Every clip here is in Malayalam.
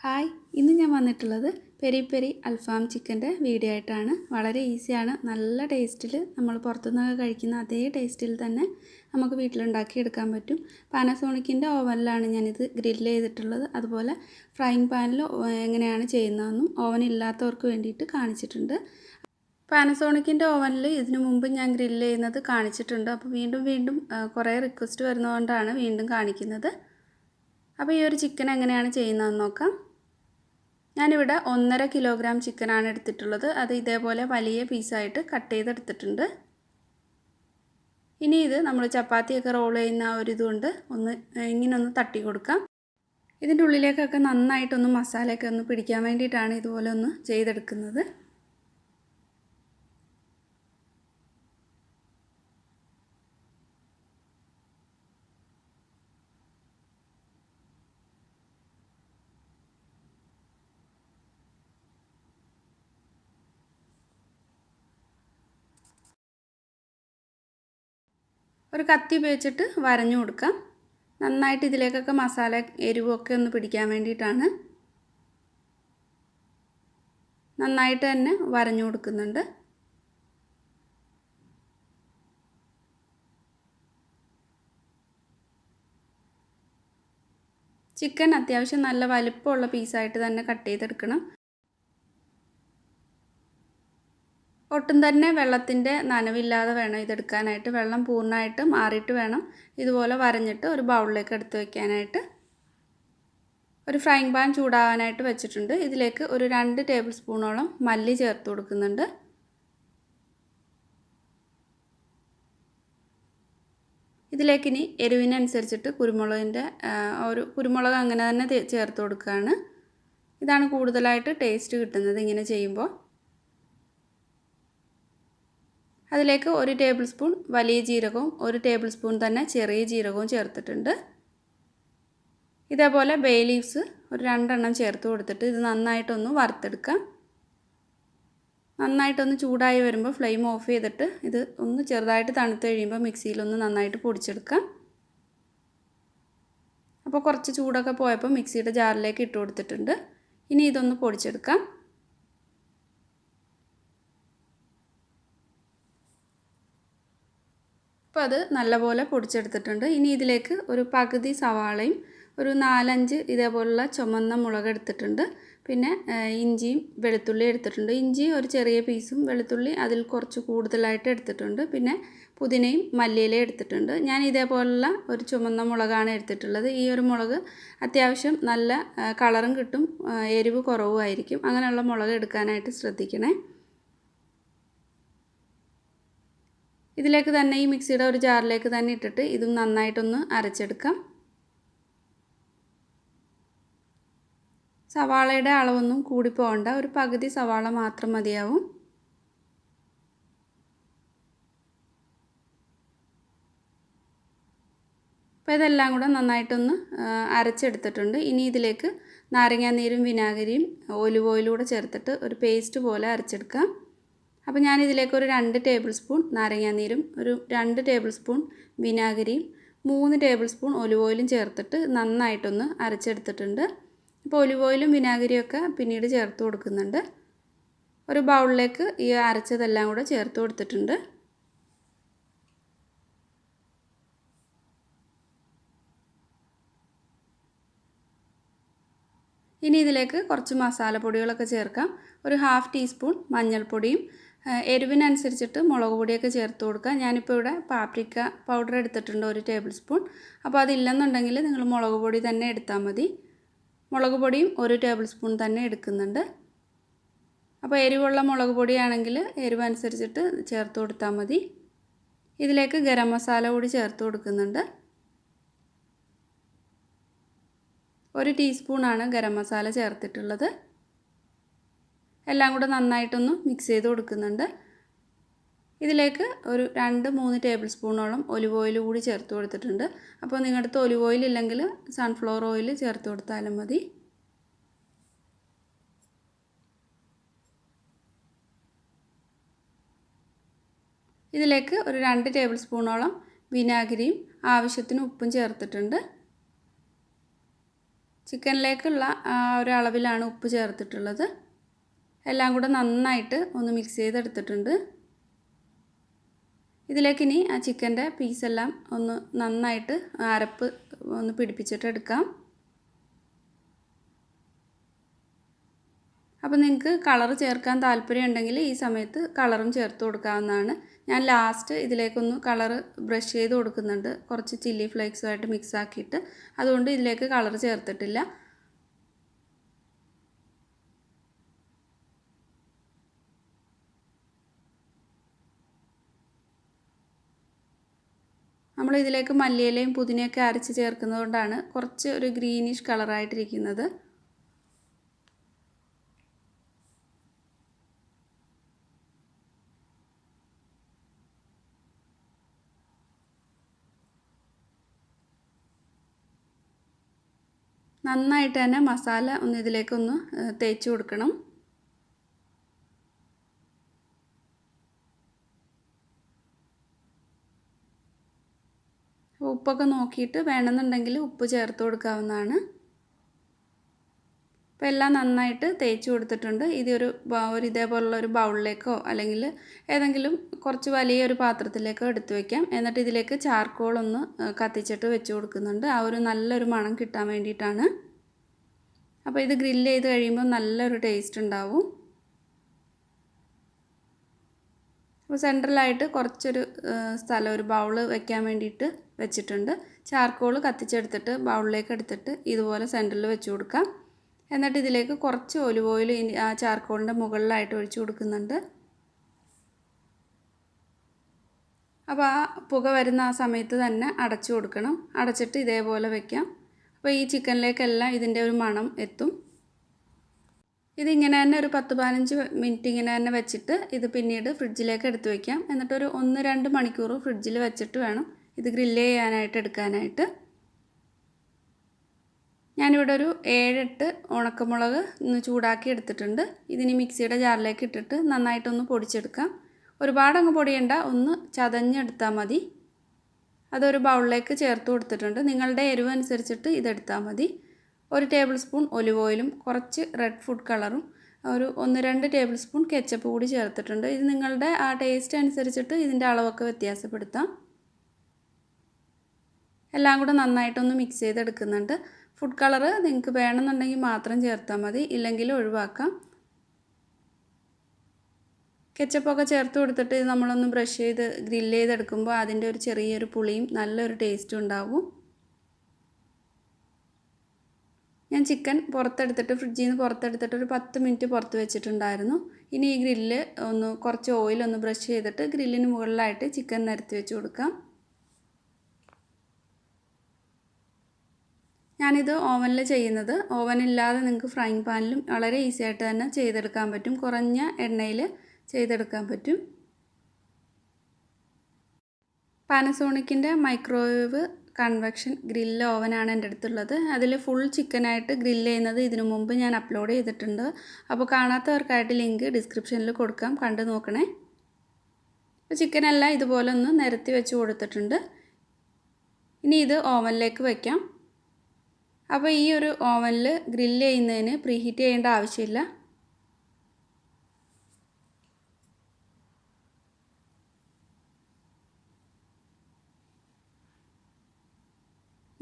ഹായ്, ഇന്ന് ഞാൻ വന്നിട്ടുള്ളത് പെരി പെരി അൽഫാം ചിക്കൻ്റെ വീഡിയോ ആയിട്ടാണ്. വളരെ ഈസിയാണ്. നല്ല ടേസ്റ്റിൽ നമ്മൾ പുറത്തുനിന്നൊക്കെ കഴിക്കുന്ന അതേ ടേസ്റ്റിൽ തന്നെ നമുക്ക് വീട്ടിലുണ്ടാക്കിയെടുക്കാൻ പറ്റും. പാനസോണിക്കിൻ്റെ ഓവനിലാണ് ഞാനിത് ഗ്രില്ല് ചെയ്തിട്ടുള്ളത്. അതുപോലെ ഫ്രൈങ് പാനിൽ എങ്ങനെയാണ് ചെയ്യുന്നതെന്നും ഓവൻ ഇല്ലാത്തവർക്ക് വേണ്ടിയിട്ട് കാണിച്ചിട്ടുണ്ട്. പാനസോണിക്കിൻ്റെ ഓവനിൽ ഇതിനു മുമ്പ് ഞാൻ ഗ്രില്ല് ചെയ്യുന്നത് കാണിച്ചിട്ടുണ്ട്. അപ്പോൾ വീണ്ടും കുറേ റിക്വസ്റ്റ് വരുന്നതുകൊണ്ടാണ് വീണ്ടും കാണിക്കുന്നത്. അപ്പോൾ ഈ ഒരു ചിക്കൻ എങ്ങനെയാണ് ചെയ്യുന്നതെന്ന് നോക്കാം. ഞാനിവിടെ 1.5 കിലോഗ്രാം ചിക്കനാണ് എടുത്തിട്ടുള്ളത്. അത് ഇതേപോലെ വലിയ പീസായിട്ട് കട്ട് ചെയ്തെടുത്തിട്ടുണ്ട്. ഇനി ഇത് നമ്മൾ ചപ്പാത്തിയൊക്കെ റോൾ ചെയ്യുന്ന ഒരു ഇതുകൊണ്ട് ഇങ്ങനെ തട്ടി കൊടുക്കാം. ഇതിൻ്റെ ഉള്ളിലേക്കൊക്കെ നന്നായിട്ടൊന്ന് മസാലയൊക്കെ ഒന്ന് പിടിക്കാൻ വേണ്ടിയിട്ടാണ് ഇതുപോലെ ഒന്ന് ചെയ്തെടുക്കുന്നത്. ഒരു കത്തി ഉപയോഗിച്ചിട്ട് വരഞ്ഞു കൊടുക്കാം. നന്നായിട്ട് ഇതിലേക്കൊക്കെ മസാല എരിവൊക്കെ ഒന്ന് പിടിക്കാൻ വേണ്ടിയിട്ടാണ് നന്നായിട്ട് തന്നെ വരഞ്ഞു കൊടുക്കുന്നുണ്ട്. ചിക്കൻ അത്യാവശ്യം നല്ല വലിപ്പമുള്ള പീസായിട്ട് തന്നെ കട്ട് ചെയ്തെടുക്കണം. ഒട്ടും തന്നെ വെള്ളത്തിൻ്റെ നനവില്ലാതെ വേണം ഇതെടുക്കാനായിട്ട്. വെള്ളം പൂർണ്ണമായിട്ട് മാറിയിട്ട് വേണം ഇതുപോലെ വരഞ്ഞിട്ട് ഒരു ബൗളിലേക്ക് എടുത്ത് വയ്ക്കാനായിട്ട്. ഒരു ഫ്രൈങ് പാൻ ചൂടാവാനായിട്ട് വെച്ചിട്ടുണ്ട്. ഇതിലേക്ക് ഒരു 2 ടേബിൾ സ്പൂണോളം മല്ലി ചേർത്ത് കൊടുക്കുന്നുണ്ട്. ഇതിലേക്കിനി എരിവിനനുസരിച്ചിട്ട് കുരുമുളക് അങ്ങനെ തന്നെ ചേർത്ത് കൊടുക്കുകയാണ്. ഇതാണ് കൂടുതലായിട്ട് ടേസ്റ്റ് കിട്ടുന്നത് ഇങ്ങനെ ചെയ്യുമ്പോൾ. അതിലേക്ക് 1 ടേബിൾ സ്പൂൺ വലിയ ജീരകവും 1 ടേബിൾ സ്പൂൺ തന്നെ ചെറിയ ജീരകവും ചേർത്തിട്ടുണ്ട്. ഇതേപോലെ ബേ ലീവ്സ് ഒരു 2 എണ്ണം ചേർത്ത് കൊടുത്തിട്ട് ഇത് നന്നായിട്ടൊന്ന് വറുത്തെടുക്കാം. നന്നായിട്ടൊന്ന് ചൂടായി വരുമ്പോൾ ഫ്ലെയിം ഓഫ് ചെയ്തിട്ട് ഇത് ഒന്ന് ചെറുതായിട്ട് തണുത്ത് കഴിയുമ്പോൾ മിക്സിയിലൊന്ന് നന്നായിട്ട് പൊടിച്ചെടുക്കാം. അപ്പോൾ കുറച്ച് ചൂടൊക്കെ പോയപ്പോൾ മിക്സിയുടെ ജാറിലേക്ക് ഇട്ട് കൊടുത്തിട്ടുണ്ട്. ഇനി ഇതൊന്ന് പൊടിച്ചെടുക്കാം. അപ്പോൾ അത് നല്ലപോലെ പൊടിച്ചെടുത്തിട്ടുണ്ട്. ഇനി ഇതിലേക്ക് ഒരു പകുതി സവാളയും ഒരു 4-5 ഇതേപോലുള്ള ചുമന്ന മുളക് എടുത്തിട്ടുണ്ട്. പിന്നെ ഇഞ്ചിയും വെളുത്തുള്ളി എടുത്തിട്ടുണ്ട്. ഇഞ്ചി ഒരു ചെറിയ പീസും വെളുത്തുള്ളി അതിൽ കുറച്ച് കൂടുതലായിട്ട് എടുത്തിട്ടുണ്ട്. പിന്നെ പുതിനയും മല്ലിയിലയും എടുത്തിട്ടുണ്ട്. ഞാൻ ഇതേപോലുള്ള ഒരു ചുമന്ന മുളകാണ് എടുത്തിട്ടുള്ളത്. ഈ ഒരു മുളക് അത്യാവശ്യം നല്ല കളറും കിട്ടും, എരിവ് കുറവുമായിരിക്കും. അങ്ങനെയുള്ള മുളക് എടുക്കാനായിട്ട് ശ്രദ്ധിക്കണേ. ഇതിലേക്ക് തന്നെ ഈ മിക്സിയുടെ ഒരു ജാറിലേക്ക് തന്നെ ഇട്ടിട്ട് ഇതും നന്നായിട്ടൊന്ന് അരച്ചെടുക്കാം. സവാളയുടെ അളവൊന്നും കൂടി പോകണ്ട, ഒരു പകുതി സവാള മാത്രം മതിയാവും. അപ്പോൾ ഇതെല്ലാം കൂടെ നന്നായിട്ടൊന്ന് അരച്ചെടുത്തിട്ടുണ്ട്. ഇനി ഇതിലേക്ക് നാരങ്ങാനീരും വിനാഗിരിയും ഒലിവ് ഓയിലും കൂടെ ചേർത്തിട്ട് ഒരു പേസ്റ്റ് പോലെ അരച്ചെടുക്കാം. അപ്പോൾ ഞാനിതിലേക്ക് ഒരു 2 ടേബിൾ സ്പൂൺ നാരങ്ങാനീരും ഒരു 2 ടേബിൾ സ്പൂൺ വിനാഗിരിയും 3 ടേബിൾ സ്പൂൺ ഒലിവ് ഓയിലും ചേർത്തിട്ട് നന്നായിട്ടൊന്ന് അരച്ചെടുത്തിട്ടുണ്ട്. അപ്പോൾ ഒലിവ് ഓയിലും വിനാഗിരിയൊക്കെ പിന്നീട് ചേർത്ത് കൊടുക്കുന്നുണ്ട്. ഒരു ബൗളിലേക്ക് ഈ അരച്ചതെല്ലാം കൂടെ ചേർത്ത് കൊടുത്തിട്ടുണ്ട്. ഇനി ഇതിലേക്ക് കുറച്ച് മസാലപ്പൊടികളൊക്കെ ചേർക്കാം. ഒരു 1/2 ടീസ്പൂൺ മഞ്ഞൾപ്പൊടിയും എരിവിനനുസരിച്ചിട്ട് മുളക് പൊടിയൊക്കെ ചേർത്ത് കൊടുക്കുക. ഞാനിപ്പോൾ ഇവിടെ പാപ്രിക്ക പൗഡർ എടുത്തിട്ടുണ്ട് 1 ടേബിൾ സ്പൂൺ. അപ്പോൾ അതില്ലെന്നുണ്ടെങ്കിൽ നിങ്ങൾ മുളക് പൊടി തന്നെ എടുത്താൽ മതി. മുളക് പൊടിയും 1 ടേബിൾ സ്പൂൺ തന്നെ എടുക്കുന്നുണ്ട്. അപ്പോൾ എരിവുള്ള മുളക് പൊടിയാണെങ്കിൽ എരിവനുസരിച്ചിട്ട് ചേർത്ത് കൊടുത്താൽ മതി. ഇതിലേക്ക് ഗരം മസാല കൂടി ചേർത്ത് കൊടുക്കുന്നുണ്ട്. 1 ടീസ്പൂണാണ് ഗരം മസാല ചേർത്തിട്ടുള്ളത്. എല്ലാം കൂടെ നന്നായിട്ടൊന്ന് മിക്സ് ചെയ്ത് കൊടുക്കുന്നുണ്ട്. ഇതിലേക്ക് ഒരു 2-3 ടേബിൾ സ്പൂണോളം ഒലിവ് ഓയിൽ കൂടി ചേർത്ത് കൊടുത്തിട്ടുണ്ട്. അപ്പോൾ നിങ്ങളുടെ അടുത്ത് ഒലിവ് ഓയിൽ ഇല്ലെങ്കിൽ സൺഫ്ലവർ ഓയിൽ ചേർത്ത് കൊടുത്താലും മതി. ഇതിലേക്ക് ഒരു 2 ടേബിൾ സ്പൂണോളം വിനാഗിരിയും ആവശ്യത്തിന് ഉപ്പും ചേർത്തിട്ടുണ്ട്. ചിക്കനിലേക്കുള്ള ഒരു അളവിലാണ് ഉപ്പ് ചേർത്തിട്ടുള്ളത്. എല്ലാം കൂടെ നന്നായിട്ട് ഒന്ന് മിക്സ് ചെയ്തെടുത്തിട്ടുണ്ട്. ഇതിലേക്കിനി ആ ചിക്കൻ്റെ പീസെല്ലാം ഒന്ന് നന്നായിട്ട് അരപ്പ് ഒന്ന് പിടിപ്പിച്ചിട്ട് എടുക്കാം. അപ്പോൾ നിങ്ങൾക്ക് കളർ ചേർക്കാൻ താല്പര്യമുണ്ടെങ്കിൽ ഈ സമയത്ത് കളറും ചേർത്ത് കൊടുക്കാവുന്നതാണ്. ഞാൻ ലാസ്റ്റ് ഇതിലേക്കൊന്ന് കളർ ബ്രഷ് ചെയ്ത് കൊടുക്കുന്നുണ്ട്, കുറച്ച് ചില്ലി ഫ്ലേക്സുമായിട്ട് മിക്സ് ആക്കിയിട്ട്. അതുകൊണ്ട് ഇതിലേക്ക് കളർ ചേർത്തിട്ടില്ല. നമ്മൾ ഇതിലേക്ക് മല്ലിയിലയും പുതിനയൊക്കെ അരച്ച് ചേർക്കുന്നതുകൊണ്ടാണ് കുറച്ച് ഒരു ഗ്രീനിഷ് കളറായിട്ടിരിക്കുന്നത്. നന്നായിട്ട് തന്നെ മസാല ഒന്ന് ഇതിലേക്കൊന്ന് തേച്ച് കൊടുക്കണം. ഉപ്പൊക്കെ നോക്കിയിട്ട് വേണമെന്നുണ്ടെങ്കിൽ ഉപ്പ് ചേർത്ത് കൊടുക്കാവുന്നതാണ്. അപ്പോൾ എല്ലാം നന്നായിട്ട് തേച്ച് കൊടുത്തിട്ടുണ്ട്. ഇതൊരു ഇതേപോലുള്ള ഒരു ബൗളിലേക്കോ അല്ലെങ്കിൽ ഏതെങ്കിലും കുറച്ച് വലിയൊരു പാത്രത്തിലേക്കോ എടുത്തു വയ്ക്കാം. എന്നിട്ട് ഇതിലേക്ക് ചാർക്കോളൊന്ന് കത്തിച്ചിട്ട് വെച്ച് കൊടുക്കുന്നുണ്ട്, ആ ഒരു നല്ലൊരു മണം കിട്ടാൻ വേണ്ടിയിട്ടാണ്. അപ്പോൾ ഇത് ഗ്രില്ല് ചെയ്ത് കഴിയുമ്പോൾ നല്ലൊരു ടേസ്റ്റ് ഉണ്ടാവും. അപ്പോൾ സെൻട്രലായിട്ട് കുറച്ചൊരു സ്ഥലം, ഒരു ബൗൾ വെക്കാൻ വേണ്ടിയിട്ട് വെച്ചിട്ടുണ്ട്. ചാർക്കോൾ കത്തിച്ചെടുത്തിട്ട് ബൗളിലേക്ക് എടുത്തിട്ട് ഇതുപോലെ സെൻറ്ററിൽ വെച്ച് കൊടുക്കാം. എന്നിട്ട് ഇതിലേക്ക് കുറച്ച് ഒലിവ് ഓയിൽ ആ ചാർക്കോളിൻ്റെ മുകളിലായിട്ട് ഒഴിച്ച് കൊടുക്കുന്നുണ്ട്. അപ്പോൾ ആ പുക വരുന്ന ആ സമയത്ത് തന്നെ അടച്ചു കൊടുക്കണം. അടച്ചിട്ട് ഇതേപോലെ വെക്കാം. അപ്പോൾ ഈ ചിക്കനിലേക്കെല്ലാം ഇതിൻ്റെ ഒരു മണം എത്തും. ഇതിങ്ങനെ തന്നെ ഒരു 10-15 മിനിറ്റ് ഇങ്ങനെ തന്നെ വെച്ചിട്ട് ഇത് പിന്നീട് ഫ്രിഡ്ജിലേക്ക് എടുത്ത് വയ്ക്കാം. എന്നിട്ടൊരു 1-2 മണിക്കൂർ ഫ്രിഡ്ജിൽ വെച്ചിട്ട് വേണം ഇത് ഗ്രില്ല് ചെയ്യാനായിട്ട് എടുക്കാനായിട്ട്. ഞാനിവിടെ ഒരു 7-8 ഉണക്കമുളക് ചൂടാക്കി എടുത്തിട്ടുണ്ട്. ഇതിനി മിക്സിയുടെ ജാറിലേക്ക് ഇട്ടിട്ട് നന്നായിട്ടൊന്ന് പൊടിച്ചെടുക്കാം. ഒരുപാടങ്ങ് പൊടിയണ്ട, ഒന്ന് ചതഞ്ഞെടുത്താൽ മതി. അതൊരു ബൗളിലേക്ക് ചേർത്ത് കൊടുത്തിട്ടുണ്ട്. നിങ്ങളുടെ എരിവ് അനുസരിച്ചിട്ട് ഇതെടുത്താൽ മതി. 1 ടേബിൾ സ്പൂൺ ഒലിവ് ഓയിലും കുറച്ച് റെഡ് ഫുഡ് കളറും ഒരു 1-2 ടേബിൾ സ്പൂൺ കെച്ചപ്പ് കൂടി ചേർത്തിട്ടുണ്ട്. ഇത് നിങ്ങളുടെ ആ ടേസ്റ്റ് അനുസരിച്ചിട്ട് ഇതിൻ്റെ അളവൊക്കെ വ്യത്യാസപ്പെടുത്താം. എല്ലാം കൂടെ നന്നായിട്ടൊന്ന് മിക്സ് ചെയ്തെടുക്കുന്നുണ്ട്. ഫുഡ് കളർ നിങ്ങൾക്ക് വേണമെന്നുണ്ടെങ്കിൽ മാത്രം ചേർത്താൽ മതി, ഇല്ലെങ്കിൽ ഒഴിവാക്കാം. കെച്ചപ്പൊക്കെ ചേർത്ത് കൊടുത്തിട്ട് ഇത് നമ്മളൊന്ന് ബ്രഷ് ചെയ്ത് ഗ്രില്ല് ചെയ്തെടുക്കുമ്പോൾ അതിൻ്റെ ഒരു ചെറിയൊരു പുളിയും നല്ലൊരു ടേസ്റ്റും ഉണ്ടാവും. ഞാൻ ചിക്കൻ പുറത്തെടുത്തിട്ട് ഫ്രിഡ്ജിൽ നിന്ന് പുറത്തെടുത്തിട്ട് ഒരു 10 മിനിറ്റ് പുറത്ത് വെച്ചിട്ടുണ്ടായിരുന്നു. ഇനി ഈ ഗ്രില്ല് ഒന്ന് കുറച്ച് ഓയിലൊന്ന് ബ്രഷ് ചെയ്തിട്ട് ഗ്രില്ലിന് മുകളിലായിട്ട് ചിക്കൻ നിരത്തി വെച്ച് കൊടുക്കാം. ഞാനിത് ഓവനിൽ ചെയ്യുന്നത്. ഓവനില്ലാതെ നിങ്ങൾക്ക് ഫ്രൈങ് പാനിലും വളരെ ഈസി ആയിട്ട് തന്നെ ചെയ്തെടുക്കാൻ പറ്റും. കുറഞ്ഞ എണ്ണയിൽ ചെയ്തെടുക്കാൻ പറ്റും. പാനസോണിക്കിൻ്റെ മൈക്രോവേവ് കൺവെക്ഷൻ ഗ്രില്ല് ഓവനാണ് എൻ്റെ അടുത്തുള്ളത്. അതിൽ ഫുൾ ചിക്കനായിട്ട് ഗ്രില്ല് ചെയ്യുന്നത് ഇതിനു മുമ്പ് ഞാൻ അപ്ലോഡ് ചെയ്തിട്ടുണ്ട്. അപ്പോൾ കാണാത്തവർക്കായിട്ട് ലിങ്ക് ഡിസ്ക്രിപ്ഷനിൽ കൊടുക്കാം, കണ്ടു നോക്കണേ. അപ്പോൾ ചിക്കനെല്ലാം ഇതുപോലെ ഒന്ന് നിരത്തി വെച്ച് കൊടുത്തിട്ടുണ്ട്. ഇനി ഇത് ഓവനിലേക്ക് വയ്ക്കാം. അപ്പോൾ ഈ ഒരു ഓവനിൽ ഗ്രില്ല് ചെയ്യുന്നതിന് പ്രീഹീറ്റ് ചെയ്യേണ്ട ആവശ്യമില്ല.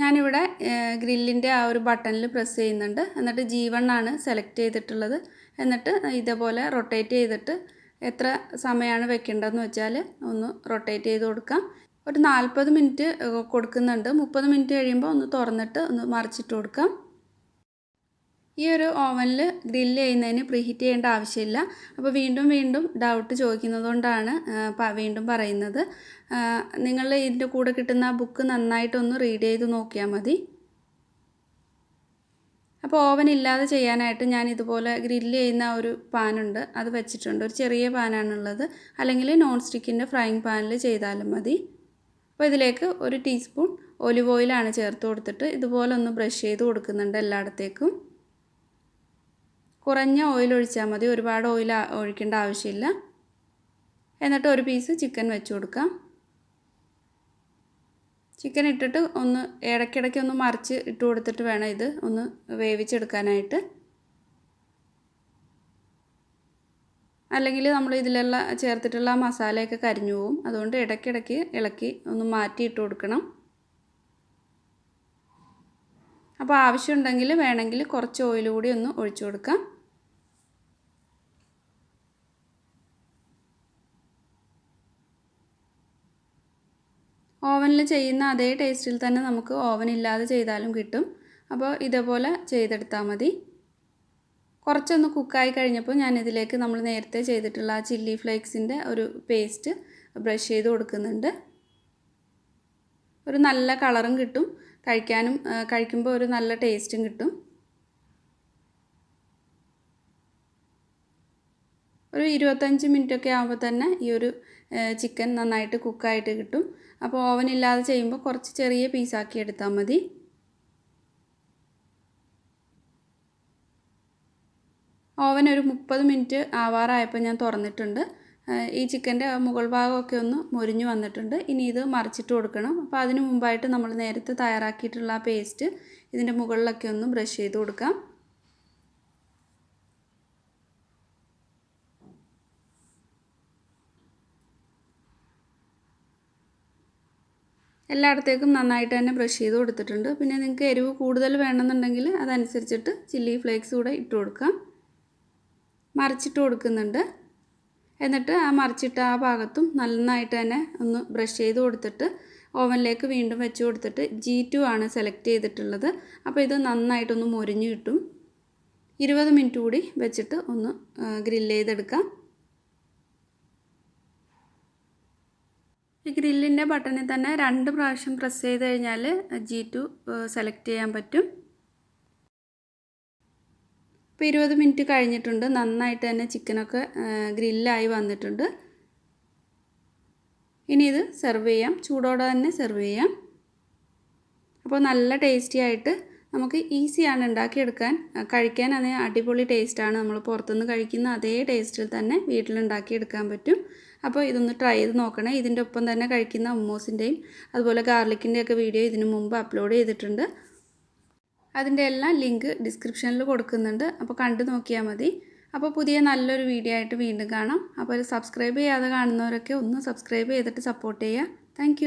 ഞാനിവിടെ ഗ്രില്ലിൻ്റെ ആ ഒരു ബട്ടണിൽ പ്രസ് ചെയ്യുന്നുണ്ട്. എന്നിട്ട് G1 ആണ് സെലക്ട് ചെയ്തിട്ടുള്ളത്. എന്നിട്ട് ഇതേപോലെ റൊട്ടേറ്റ് ചെയ്തിട്ട് എത്ര സമയമാണ് വെക്കേണ്ടതെന്ന് വെച്ചാൽ ഒന്ന് റൊട്ടേറ്റ് ചെയ്ത് കൊടുക്കാം. ഒരു 40 മിനിറ്റ് കൊടുക്കുന്നുണ്ട്. 30 മിനിറ്റ് കഴിയുമ്പോൾ ഒന്ന് തുറന്നിട്ട് ഒന്ന് മറിച്ചിട്ട് കൊടുക്കാം. ഈ ഒരു ഓവനിൽ ഗ്രില്ല് ചെയ്യുന്നതിന് പ്രീഹീറ്റ് ചെയ്യേണ്ട ആവശ്യമില്ല. അപ്പോൾ വീണ്ടും ഡൗട്ട് ചോദിക്കുന്നതുകൊണ്ടാണ് വീണ്ടും പറയുന്നത്. നിങ്ങൾ ഇതിൻ്റെ കൂടെ കിട്ടുന്ന ബുക്ക് നന്നായിട്ടൊന്ന് റീഡ് ചെയ്ത് നോക്കിയാൽ മതി. അപ്പോൾ ഓവൻ ഇല്ലാതെ ചെയ്യാനായിട്ട് ഞാൻ ഇതുപോലെ ഗ്രില്ല് ചെയ്യുന്ന ഒരു പാനുണ്ട്, അത് വെച്ചിട്ടുണ്ട്. ഒരു ചെറിയ പാനാണുള്ളത്. അല്ലെങ്കിൽ നോൺ സ്റ്റിക്കിൻ്റെ ഫ്രൈങ് പാനിൽ ചെയ്താലും മതി. അപ്പോൾ ഇതിലേക്ക് 1 ടീസ്പൂൺ ഒലിവ് ഓയിലാണ് ചേർത്ത് കൊടുത്തിട്ട് ഇതുപോലെ ഒന്ന് ബ്രഷ് ചെയ്ത് കൊടുക്കുന്നുണ്ട് എല്ലായിടത്തേക്കും. കുറഞ്ഞ ഓയിൽ ഒഴിച്ചാൽ മതി, ഒരുപാട് ഓയിൽ ഒഴിക്കേണ്ട ആവശ്യമില്ല. എന്നിട്ട് ഒരു പീസ് ചിക്കൻ വെച്ച് കൊടുക്കാം. ചിക്കൻ ഇട്ടിട്ട് ഒന്ന് ഇടയ്ക്കിടയ്ക്ക് ഒന്ന് മറിച്ച് ഇട്ട് കൊടുത്തിട്ട് വേണം ഇത് ഒന്ന് വേവിച്ചെടുക്കാനായിട്ട്. അല്ലെങ്കിൽ നമ്മൾ ഇതിലുള്ള ചേർത്തിട്ടുള്ള മസാലയൊക്കെ കരിഞ്ഞു പോവും. അതുകൊണ്ട് ഇടയ്ക്കിടയ്ക്ക് ഇളക്കി ഒന്ന് മാറ്റി ഇട്ട് കൊടുക്കണം. അപ്പോൾ ആവശ്യമുണ്ടെങ്കിൽ വേണമെങ്കിൽ കുറച്ച് ഓയിൽ കൂടി ഒന്ന് ഒഴിച്ചു കൊടുക്കാം. ഓവനിൽ ചെയ്യുന്ന അതേ ടേസ്റ്റിൽ തന്നെ നമുക്ക് ഓവനില്ലാതെ ചെയ്താലും കിട്ടും. അപ്പോൾ ഇതേപോലെ ചെയ്തെടുത്താൽ മതി. കുറച്ചൊന്ന് കുക്കായി കഴിഞ്ഞപ്പോൾ ഞാനിതിലേക്ക് നമ്മൾ നേരത്തെ ചെയ്തിട്ടുള്ള ആ ചില്ലി ഫ്ലേക്സിൻ്റെ ഒരു പേസ്റ്റ് ബ്രഷ് ചെയ്ത് കൊടുക്കുന്നുണ്ട്. ഒരു നല്ല കളറും കിട്ടും, കഴിക്കുമ്പോൾ ഒരു നല്ല ടേസ്റ്റും കിട്ടും. ഒരു 25 മിനിറ്റൊക്കെ ആകുമ്പോൾ തന്നെ ഈ ഒരു ചിക്കൻ നന്നായിട്ട് കുക്കായിട്ട് കിട്ടും. അപ്പോൾ ഓവനില്ലാതെ ചെയ്യുമ്പോൾ കുറച്ച് ചെറിയ പീസാക്കി എടുത്താൽ മതി. ഓവൻ ഒരു 30 മിനിറ്റ് ആവാറായപ്പോൾ ഞാൻ തുറന്നിട്ടുണ്ട്. ഈ ചിക്കൻ്റെ മുകൾ ഭാഗമൊക്കെ ഒന്ന് മൊരിഞ്ഞ് വന്നിട്ടുണ്ട്. ഇനി ഇത് മറിച്ചിട്ട് കൊടുക്കണം. അപ്പോൾ അതിന് മുമ്പായിട്ട് നമ്മൾ നേരത്തെ തയ്യാറാക്കിയിട്ടുള്ള ആ പേസ്റ്റ് ഇതിൻ്റെ മുകളിലൊക്കെ ഒന്ന് ബ്രഷ് ചെയ്ത് കൊടുക്കാം. എല്ലായിടത്തേക്കും നന്നായിട്ട് തന്നെ ബ്രഷ് ചെയ്ത് കൊടുത്തിട്ടുണ്ട്. പിന്നെ നിങ്ങൾക്ക് എരിവ് കൂടുതൽ വേണമെന്നുണ്ടെങ്കിൽ അതനുസരിച്ചിട്ട് ചില്ലി ഫ്ലേക്സ് കൂടെ ഇട്ട് കൊടുക്കാം. മറിച്ചിട്ട് കൊടുക്കുന്നുണ്ട്. എന്നിട്ട് ആ മറിച്ചിട്ട ആ ഭാഗത്തും നന്നായിട്ട് തന്നെ ഒന്ന് ബ്രഷ് ചെയ്ത് കൊടുത്തിട്ട് ഓവനിലേക്ക് വീണ്ടും വെച്ച് കൊടുത്തിട്ട് G2 ആണ് സെലക്ട് ചെയ്തിട്ടുള്ളത്. അപ്പോൾ ഇത് നന്നായിട്ടൊന്ന് മൊരിഞ്ഞ് കിട്ടും. 20 മിനിറ്റ് കൂടി വെച്ചിട്ട് ഒന്ന് ഗ്രില്ല് ചെയ്തെടുക്കാം. ഈ ഗ്രില്ലിൻ്റെ ബട്ടണിൽ തന്നെ 2 പ്രാവശ്യം പ്രസ് ചെയ്ത് കഴിഞ്ഞാൽ G2 സെലക്ട് ചെയ്യാൻ പറ്റും. ഇപ്പോൾ 20 മിനിറ്റ് കഴിഞ്ഞിട്ടുണ്ട്. നന്നായിട്ട് തന്നെ ചിക്കനൊക്കെ ഗ്രില്ലായി വന്നിട്ടുണ്ട്. ഇനി ഇത് സെർവ് ചെയ്യാം. ചൂടോടെ തന്നെ സെർവ് ചെയ്യാം. അപ്പോൾ നല്ല ടേസ്റ്റി ആയിട്ട് നമുക്ക് ഈസിയാണ് ഉണ്ടാക്കിയെടുക്കാൻ. കഴിക്കാൻ അതേ അടിപൊളി ടേസ്റ്റാണ്. നമ്മൾ പുറത്തുനിന്ന് കഴിക്കുന്ന അതേ ടേസ്റ്റിൽ തന്നെ വീട്ടിലുണ്ടാക്കിയെടുക്കാൻ പറ്റും. അപ്പോൾ ഇതൊന്ന് ട്രൈ ചെയ്ത് നോക്കണേ. ഇതിൻ്റെ ഒപ്പം തന്നെ കഴിക്കുന്ന മൊമോസിൻ്റെയും അതുപോലെ ഗാർലിക്കിൻ്റെയൊക്കെ വീഡിയോ ഇതിനു മുമ്പ് അപ്ലോഡ് ചെയ്തിട്ടുണ്ട്. അതിൻ്റെ എല്ലാം ലിങ്ക് ഡിസ്ക്രിപ്ഷനിൽ കൊടുക്കുന്നുണ്ട്. അപ്പോൾ കണ്ടു നോക്കിയാൽ മതി. അപ്പോൾ പുതിയ നല്ലൊരു വീഡിയോ ആയിട്ട് വീണ്ടും കാണാം. അപ്പോൾ സബ്സ്ക്രൈബ് ചെയ്യാതെ കാണുന്നവരൊക്കെ ഒന്ന് സബ്സ്ക്രൈബ് ചെയ്തിട്ട് സപ്പോർട്ട് ചെയ്യുക. താങ്ക്